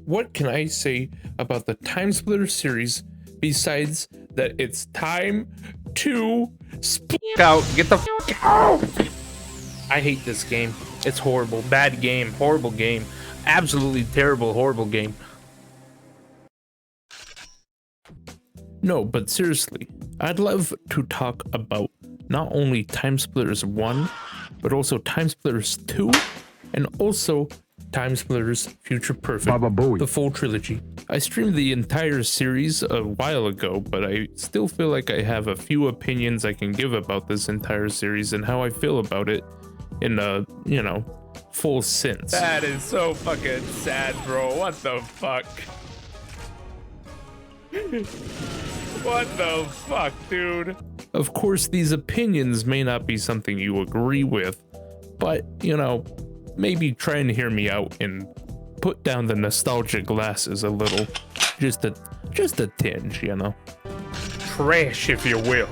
What can I say about the Timesplitters series besides that it's time to split out? Get the f out! I hate this game. It's horrible. Bad game. Horrible game. Absolutely terrible, horrible game. No, but seriously, I'd love to talk about not only Timesplitters 1, but also Timesplitters 2, and also Timesplitters Future Perfect, the full trilogy. I streamed the entire series a while ago, but I still feel like I have a few opinions I can give about this entire series and how I feel about it in a, full sense. That is so fucking sad, bro. What the fuck? What the fuck, dude? Of course, these opinions may not be something you agree with, but, maybe try and hear me out and put down the nostalgia glasses a little. Just a tinge, Trash, if you will.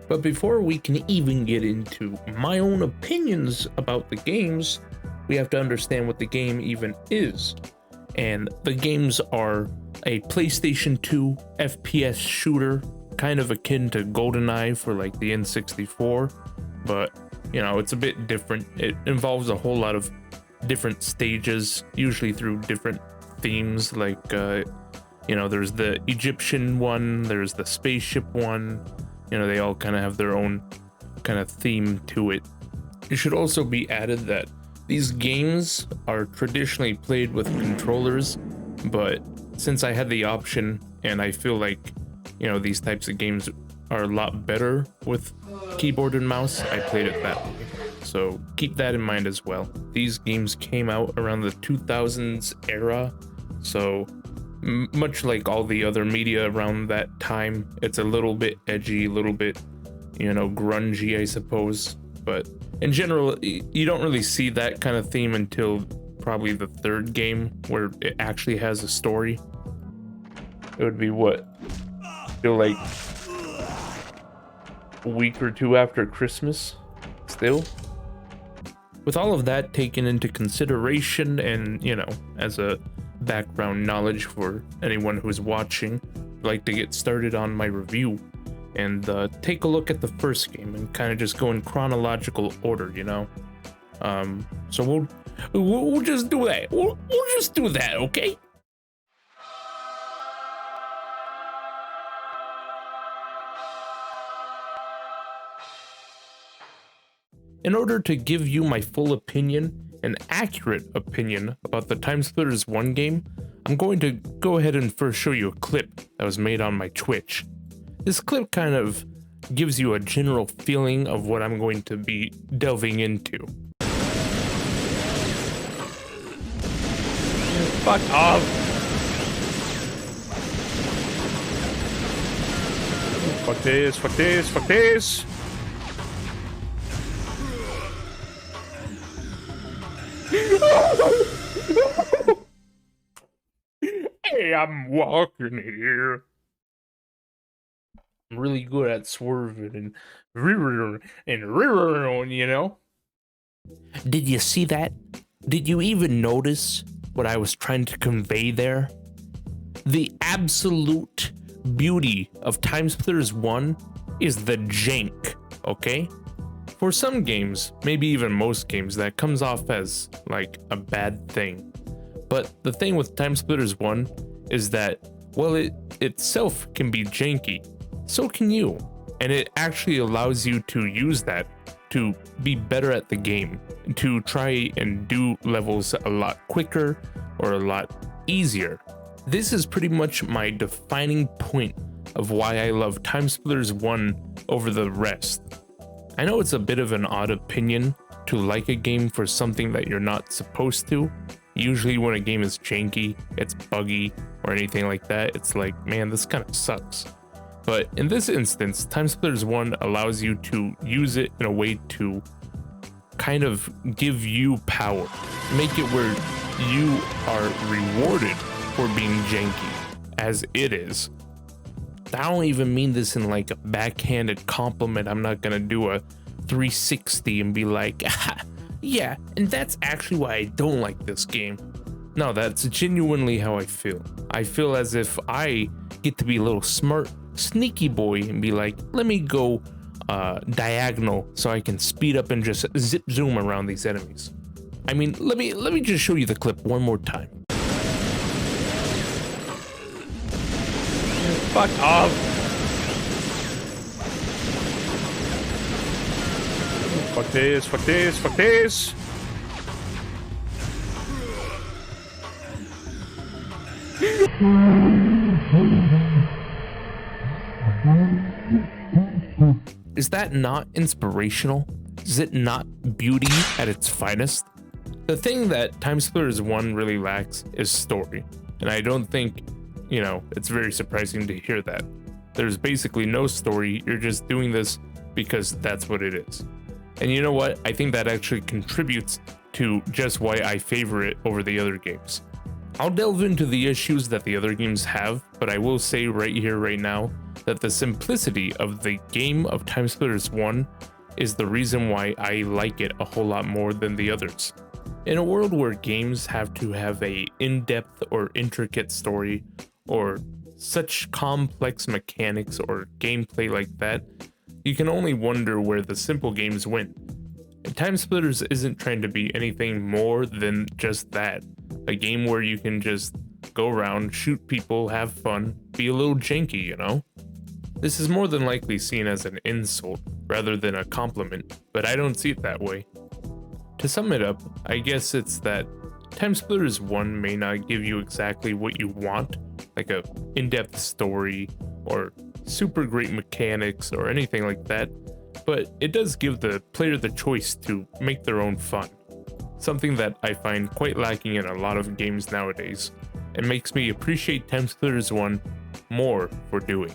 But before we can even get into my own opinions about the games, we have to understand what the game even is. And the games are a PlayStation 2 FPS shooter, kind of akin to GoldenEye for like the N64, but it's a bit different. It involves a whole lot of different stages, usually through different themes, like there's the Egyptian one, there's the spaceship one. They all kind of have their own kind of theme to it. It should also be added that these games are traditionally played with controllers, but since I had the option and I feel like, these types of games are a lot better with keyboard and mouse, I played it that way. So keep that in mind as well. These games came out around the 2000s era, so much like all the other media around that time, it's a little bit edgy, a little bit, grungy, I suppose. But in general, you don't really see that kind of theme until probably the third game, where it actually has a story. It would be what? Feel like a week or two after Christmas, still. With all of that taken into consideration and, as a background knowledge for anyone who's watching, I'd like to get started on my review and take a look at the first game and kind of just go in chronological order, So we'll just do that. We'll just do that, okay? In order to give you my full opinion, an accurate opinion about the Timesplitters 1 game, I'm going to go ahead and first show you a clip that was made on my Twitch. This clip kind of gives you a general feeling of what I'm going to be delving into. Fuck off! Fuck this, fuck this, fuck this! Hey, I'm walking here. I'm really good at swerving and Did you see that? Did you even notice what I was trying to convey there? The absolute beauty of Timesplitters 1 is the jank, okay? For some games, maybe even most games, that comes off as like a bad thing. But the thing with Timesplitters 1 is that, well, it itself can be janky. So can you. And it actually allows you to use that to be better at the game, to try and do levels a lot quicker or a lot easier. This is pretty much my defining point of why I love Timesplitters 1 over the rest. I know it's a bit of an odd opinion to like a game for something that you're not supposed to. Usually when a game is janky, it's buggy, or anything like that, it's like, man, this kind of sucks. But in this instance, Timesplitters 1 allows you to use it in a way to kind of give you power. Make it where you are rewarded for being janky, as it is. I don't even mean this in like a backhanded compliment. I'm not gonna do a 360 and be like, Yeah, and that's actually why I don't like this game. No, that's genuinely how I feel. I feel as if I get to be a little smart, sneaky boy and be like, let me go diagonal so I can speed up and just zip zoom around these enemies. I mean, let me just show you the clip one more time. Fuck off. Fuck this, fuck this, fuck this. Is that not inspirational? Is it not beauty at its finest? The thing that Timesplitters 1 really lacks is story, and I don't think, you know, it's very surprising to hear that. There's basically no story, you're just doing this because that's what it is. And you know what? I think that actually contributes to just why I favor it over the other games. I'll delve into the issues that the other games have, but I will say right here, right now, that the simplicity of the game of Timesplitters 1 is the reason why I like it a whole lot more than the others. In a world where games have to have a in-depth or intricate story, or such complex mechanics or gameplay like that, you can only wonder where the simple games went. And Timesplitters isn't trying to be anything more than just that. A game where you can just go around, shoot people, have fun, be a little janky, you know? This is more than likely seen as an insult rather than a compliment, but I don't see it that way. To sum it up, I guess it's that Timesplitters 1 may not give you exactly what you want, like a in-depth story or super great mechanics or anything like that, but it does give the player the choice to make their own fun. Something that I find quite lacking in a lot of games nowadays, and makes me appreciate Timesplitters 1 more for doing.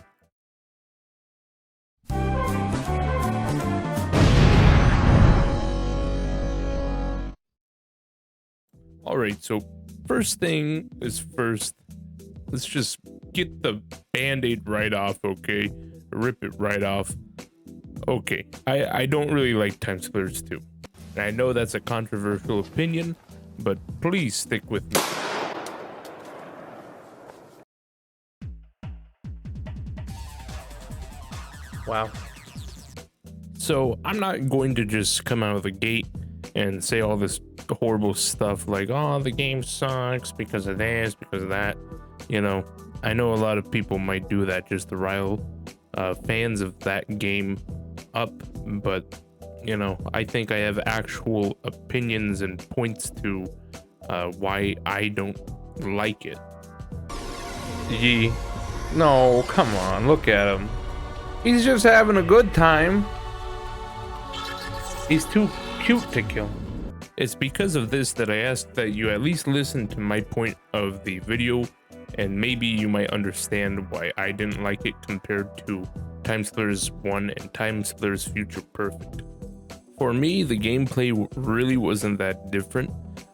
Alright, so first thing is first, let's just get the band-aid right off, okay? Rip it right off. Okay, I don't really like Timesplitters 2. And I know that's a controversial opinion, but please stick with me. Wow. So I'm not going to just come out of the gate and say all this horrible stuff like, oh, the game sucks because of this, because of that. You know, I know a lot of people might do that just to rile fans of that game up, but you know, I think I have actual opinions and points to why I don't like it. Yee. No, come on, look at him. He's just having a good time. He's too cute to kill. It's because of this that I asked that you at least listen to my point of the video, and maybe you might understand why I didn't like it compared to Timesplitters 1 and Timesplitters Future Perfect. For me, the gameplay really wasn't that different,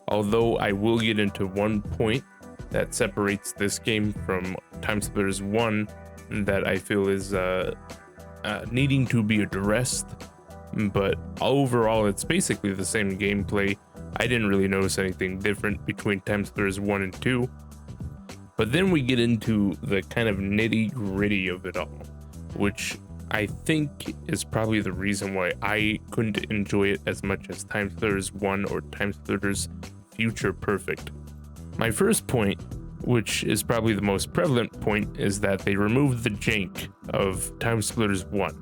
although I will get into one point that separates this game from Timesplitters 1 that I feel is needing to be addressed. But overall, it's basically the same gameplay. I didn't really notice anything different between Timesplitters 1 and 2. But then we get into the kind of nitty-gritty of it all, which I think is probably the reason why I couldn't enjoy it as much as Timesplitters 1 or Timesplitters Future Perfect. My first point, which is probably the most prevalent point, is that they removed the jank of Timesplitters 1,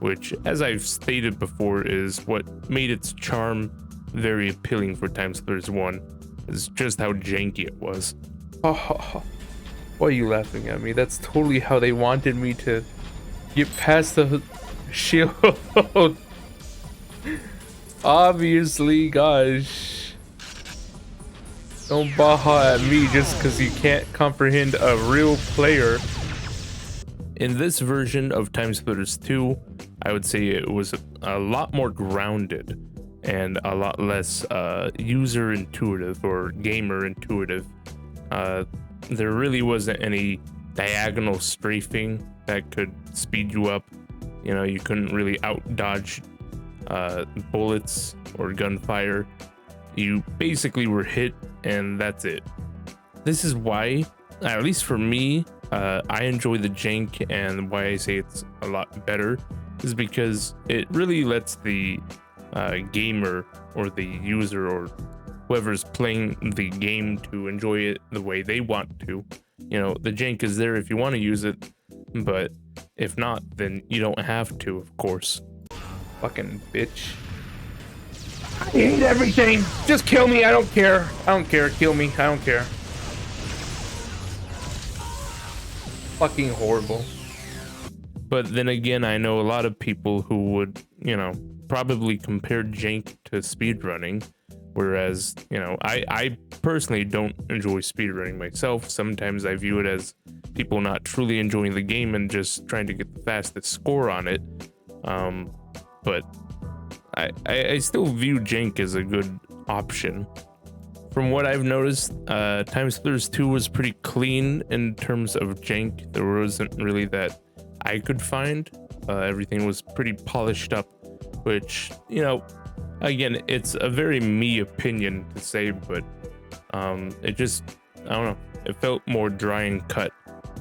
which, as I've stated before, is what made its charm very appealing for Timesplitters 1, is just how janky it was. Oh, why are you laughing at me? That's totally how they wanted me to get past the shield. Obviously, gosh. Don't baha at me just because you can't comprehend a real player. In this version of Timesplitters 2, I would say it was a lot more grounded and a lot less user intuitive or gamer intuitive. There really wasn't any diagonal strafing that could speed you up. You know, you couldn't really out dodge bullets or gunfire. You basically were hit and that's it. This is why, at least for me, I enjoy the jank, and why I say it's a lot better is because it really lets the gamer or the user or whoever's playing the game to enjoy it the way they want to. You know, the jank is there if you want to use it, but if not, then you don't have to, of course. Fucking bitch. I hate everything. Just kill me. I don't care. I don't care. Kill me. I don't care. Fucking horrible. But then again, I know a lot of people who would, you know, probably compare jank to speedrunning, whereas, you know, I personally don't enjoy speedrunning myself. Sometimes I view it as people not truly enjoying the game and just trying to get the fastest score on it. But I still view jank as a good option. From what I've noticed, Timesplitters 2 was pretty clean in terms of jank. There wasn't really that I could find. Everything was pretty polished up, which, you know, again, it's a very me opinion to say, but it just, I don't know, it felt more dry and cut,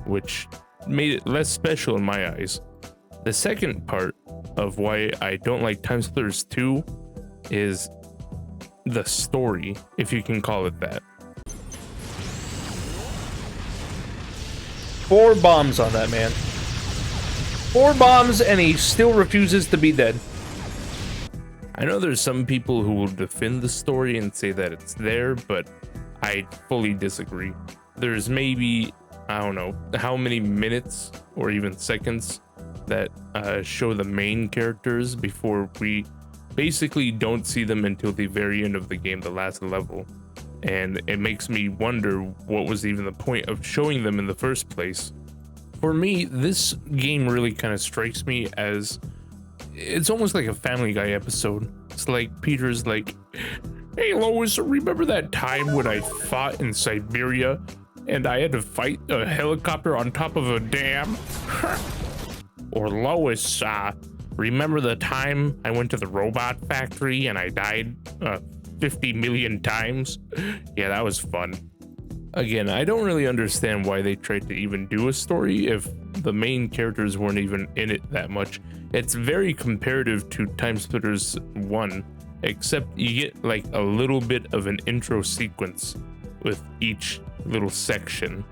which made it less special in my eyes. The second part of why I don't like Timesplitters 2 is the story, if you can call it that. 4 bombs on that man. 4 bombs and he still refuses to be dead. I know there's some people who will defend the story and say that it's there, but I fully disagree. There's maybe, I don't know, how many minutes or even seconds that show the main characters before we basically don't see them until the very end of the game, the last level. And it makes me wonder what was even the point of showing them in the first place. For me, this game really kind of strikes me as, it's almost like a Family Guy episode. It's like Peter's like, "Hey Lois, remember that time when I fought in Siberia and I had to fight a helicopter on top of a dam?" Or Lois, remember the time I went to the robot factory and I died 50 million times? Yeah, that was fun. Again, I don't really understand why they tried to even do a story if the main characters weren't even in it that much. It's very comparative to Timesplitters 1, except you get like a little bit of an intro sequence with each little section.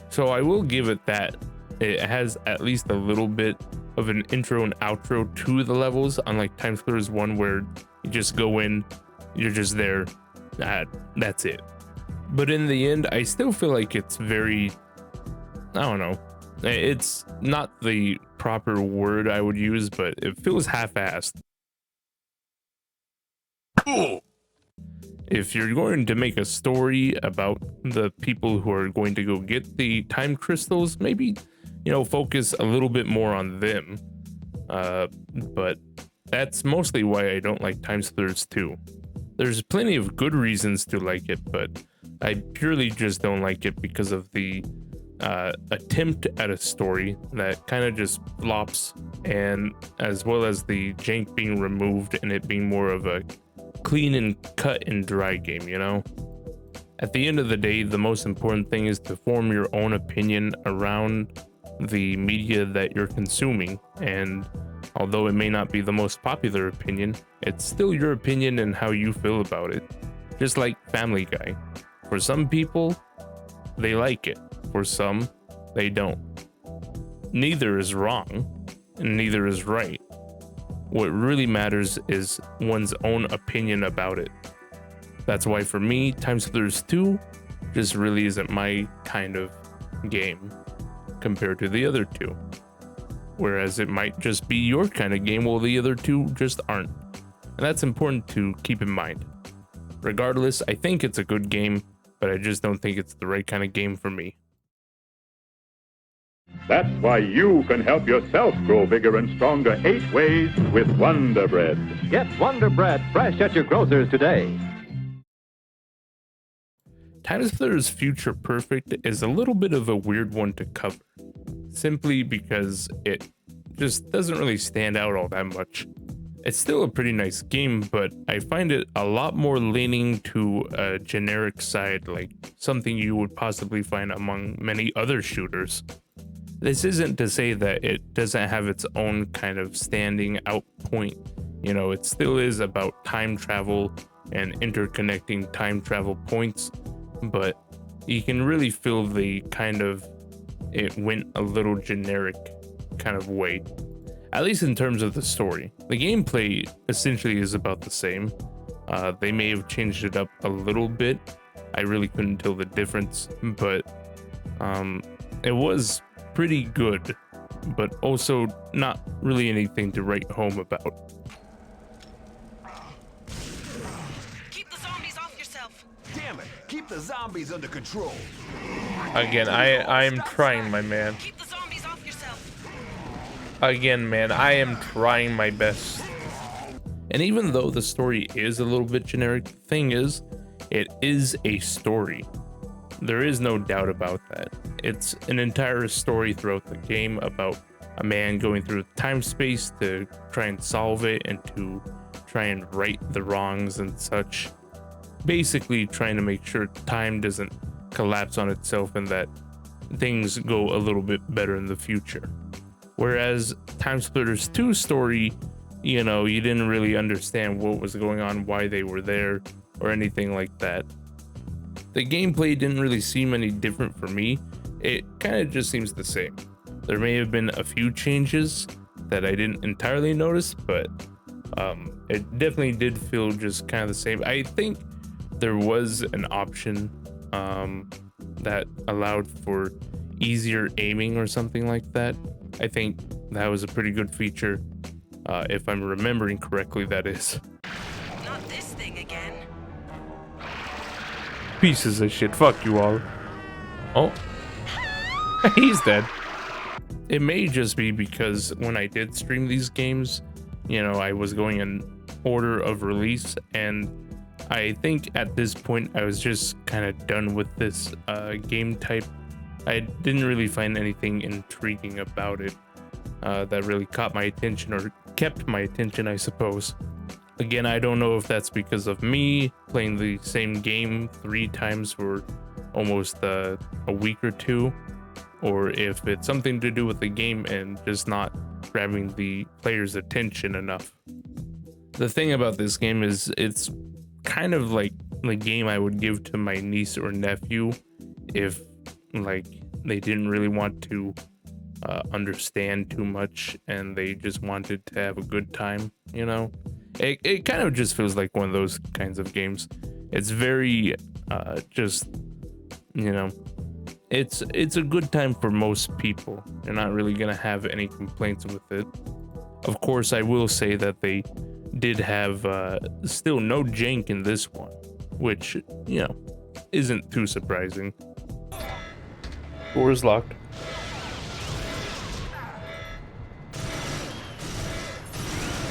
So I will give it that. It has at least a little bit of an intro and outro to the levels, unlike Timesplitters 1 where you just go in, you're just there, that's it. But in the end, I still feel like it's very, I don't know, it's not the proper word I would use, but it feels half-assed. If you're going to make a story about the people who are going to go get the time crystals, maybe, you know, focus a little bit more on them. But that's mostly why I don't like Timesplitters 2. There's plenty of good reasons to like it, but I purely just don't like it because of the attempt at a story that kind of just flops, and as well as the jank being removed and it being more of a clean and cut and dry game, you know? At the end of the day, the most important thing is to form your own opinion around the media that you're consuming, and although it may not be the most popular opinion, it's still your opinion and how you feel about it. Just like Family Guy. For some people, they like it. For some, they don't. Neither is wrong, and neither is right. What really matters is one's own opinion about it. That's why for me, Timesplitters 2 just really isn't my kind of game compared to the other two. Whereas it might just be your kind of game while the other two just aren't. And that's important to keep in mind. Regardless, I think it's a good game, but I just don't think it's the right kind of game for me. That's why you can help yourself grow bigger and stronger 8 ways with Wonder Bread. Get Wonder Bread fresh at your grocers today. Timesplitters's Future Perfect is a little bit of a weird one to cover, simply because it just doesn't really stand out all that much. It's still a pretty nice game, but I find it a lot more leaning to a generic side, like something you would possibly find among many other shooters. This isn't to say that it doesn't have its own kind of standing out point. You know, it still is about time travel and interconnecting time travel points, but you can really feel the kind of, it went a little generic kind of way. At least in terms of the story. The gameplay essentially is about the same. They may have changed it up a little bit. I really couldn't tell the difference, but it was pretty good, but also not really anything to write home about. Keep the zombies off yourself. Damn it! Keep the zombies under control. Again, I'm trying, my man. Keep the zombies off yourself. Again, man, I am trying my best. And even though the story is a little bit generic, the thing is, it is a story. There is no doubt about that. It's an entire story throughout the game about a man going through time space to try and solve it and to try and right the wrongs and such. Basically trying to make sure time doesn't collapse on itself and that things go a little bit better in the future. Whereas Timesplitters 2 story, you know, you didn't really understand what was going on, why they were there, or anything like that. The gameplay didn't really seem any different for me. It kind of just seems the same. There may have been a few changes that I didn't entirely notice, but it definitely did feel just kind of the same. I think there was an option that allowed for easier aiming or something like that. I think that was a pretty good feature, if I'm remembering correctly, that is. Not this thing again. Pieces of shit, fuck you all. Oh, he's dead. It may just be because when I did stream these games, you know, I was going in order of release, and I think at this point I was just kind of done with this game type. I didn't really find anything intriguing about it that really caught my attention or kept my attention, I suppose. Again, I don't know if that's because of me playing the same game 3 times for almost a week or two, or if it's something to do with the game and just not grabbing the player's attention enough. The thing about this game is it's kind of like the game I would give to my niece or nephew if like they didn't really want to understand too much and they just wanted to have a good time, you know. It kind of just feels like one of those kinds of games. It's very just, you know, it's a good time for most people. You're not really gonna have any complaints with it. Of course, I will say that they did have still no jank in this one, which, you know, isn't too surprising. Door is locked.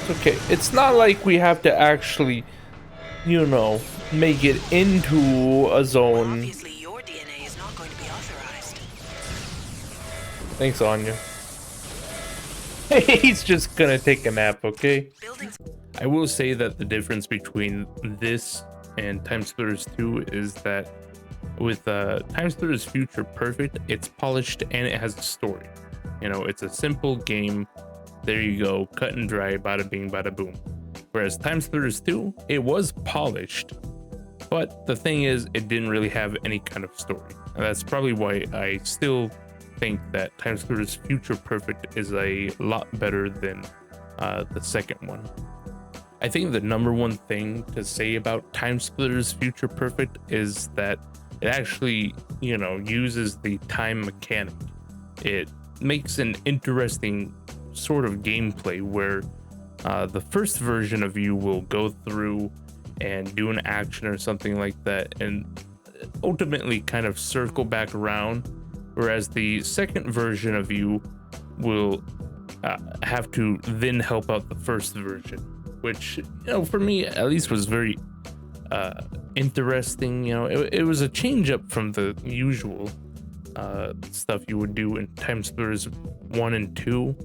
It's okay. It's not like we have to actually, you know, make it into a zone. Obviously, your DNA is not going to be authorized. Thanks, Anya. He's just gonna take a nap, okay? Buildings. I will say that the difference between this and Timesplitters 2 is that with Timesplitters Future Perfect, it's polished and it has a story. You know, it's a simple game. There you go, cut and dry, bada bing, bada boom. Whereas Timesplitters 2, it was polished, but the thing is, it didn't really have any kind of story. And that's probably why I still think that Timesplitters Future Perfect is a lot better than the second one. I think the number one thing to say about Timesplitters Future Perfect is that it actually, you know, uses the time mechanic. It makes an interesting sort of gameplay where the first version of you will go through and do an action or something like that and ultimately kind of circle back around, whereas the second version of you will have to then help out the first version, which, you know, for me at least was very interesting. You know, it was a change up from the usual stuff you would do in Timesplitters 1 and 2.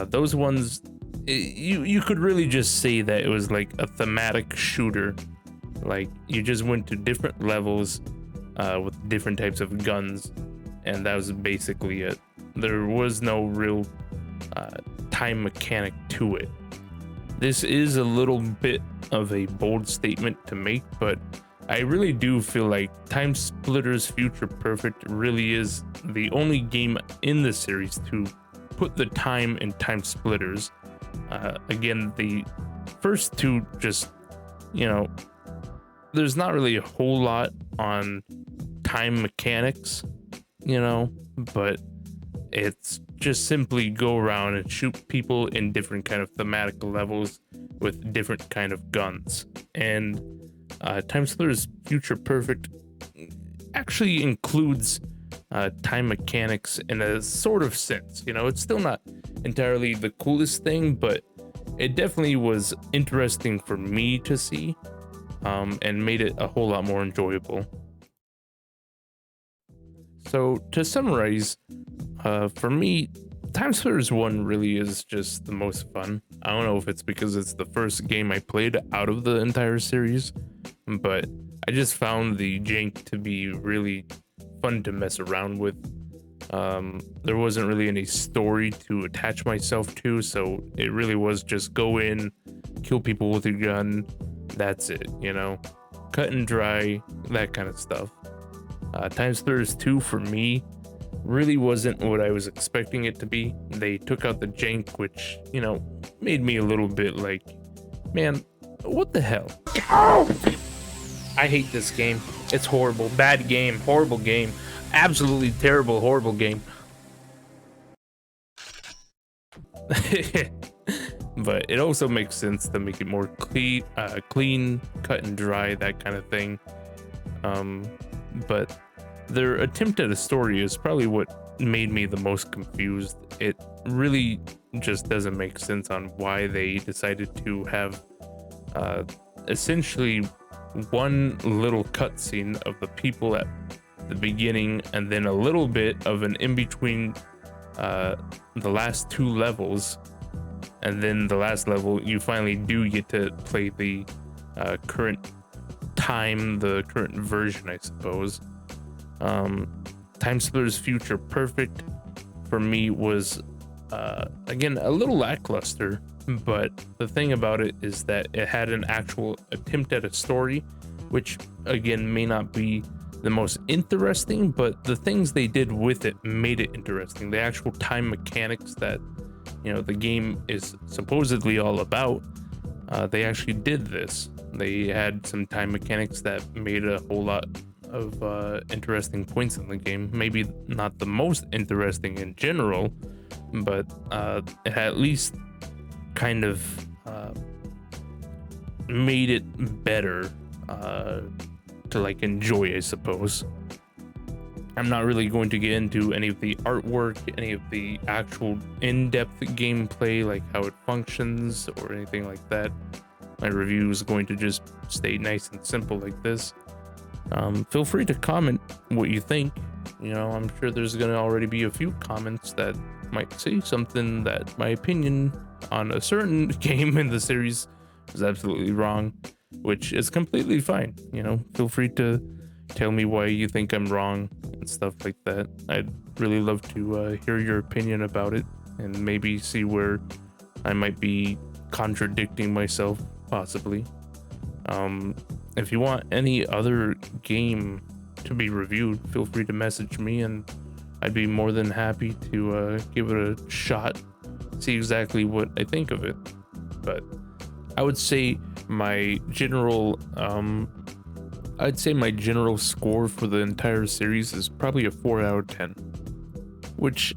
Those ones, you could really just say that it was like a thematic shooter. Like you just went to different levels with different types of guns, and that was basically it. There was no real time mechanic to it. This is a little bit of a bold statement to make, but I really do feel like Timesplitters Future Perfect really is the only game in the series to put the time in Timesplitters. Again, the first two just, there's not really a whole lot on time mechanics, but it's just simply go around and shoot people in different kind of thematic levels with different kind of guns. And Timesplitters Future Perfect actually includes time mechanics in a sort of sense. It's still not entirely the coolest thing, but it definitely was interesting for me to see, and made it a whole lot more enjoyable. So to summarize, for me, Timesplitters 1 really is just the most fun. I don't know if it's because it's the first game I played out of the entire series, but I just found the jank to be really fun to mess around with. There wasn't really any story to attach myself to, so it really was just go in, kill people with your gun, that's it, cut and dry, that kind of stuff. Timesplitters 2 for me really wasn't what I was expecting it to be. They took out the jank, which, made me a little bit like, man, what the hell? I hate this game. It's horrible. Bad game. Horrible game. Absolutely terrible, horrible game. But it also makes sense to make it more clean, cut and dry, that kind of thing. But their attempt at a story is probably what made me the most confused. It really just doesn't make sense on why they decided to have essentially one little cutscene of the people at the beginning, and then a little bit of an in-between the last two levels, and then the last level you finally do get to play the current time, the current version, I suppose. Timesplitters Future Perfect for me was again a little lackluster, but the thing about it is that it had an actual attempt at a story, which again may not be the most interesting, but the things they did with it made it interesting. The actual time mechanics that the game is supposedly all about, they actually did this. They had some time mechanics that made a whole lot of interesting points in the game. Maybe not the most interesting in general, but it had at least kind of made it better to like enjoy, I suppose. I'm not really going to get into any of the artwork, any of the actual in-depth gameplay, like how it functions or anything like that. My review is going to just stay nice and simple like this. Feel free to comment what you think. I'm sure there's going to already be a few comments that might say something that my opinion on a certain game in the series is absolutely wrong, which is completely fine. Feel free to tell me why you think I'm wrong and stuff like that. I'd really love to hear your opinion about it, and maybe see where I might be contradicting myself, possibly. If you want any other game to be reviewed, feel free to message me, and I'd be more than happy to give it a shot, see exactly what I think of it. But I would say my general score for the entire series is probably a 4 out of 10, which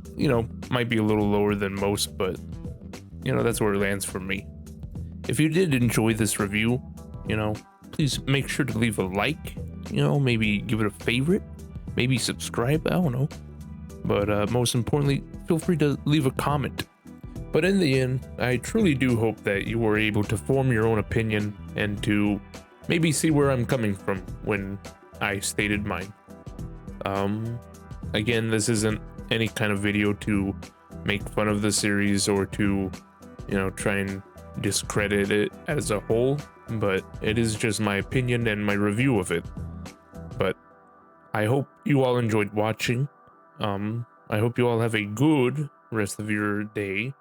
might be a little lower than most, but that's where it lands for me. If you did enjoy this review, please make sure to leave a like, maybe give it a favorite, maybe subscribe, I don't know. But most importantly, feel free to leave a comment. But in the end, I truly do hope that you were able to form your own opinion and to maybe see where I'm coming from when I stated mine. Again, this isn't any kind of video to make fun of the series or to try and discredit it as a whole, but it is just my opinion and my review of it. But I hope you all enjoyed watching. I hope you all have a good rest of your day,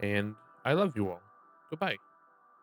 and I love you all. Goodbye.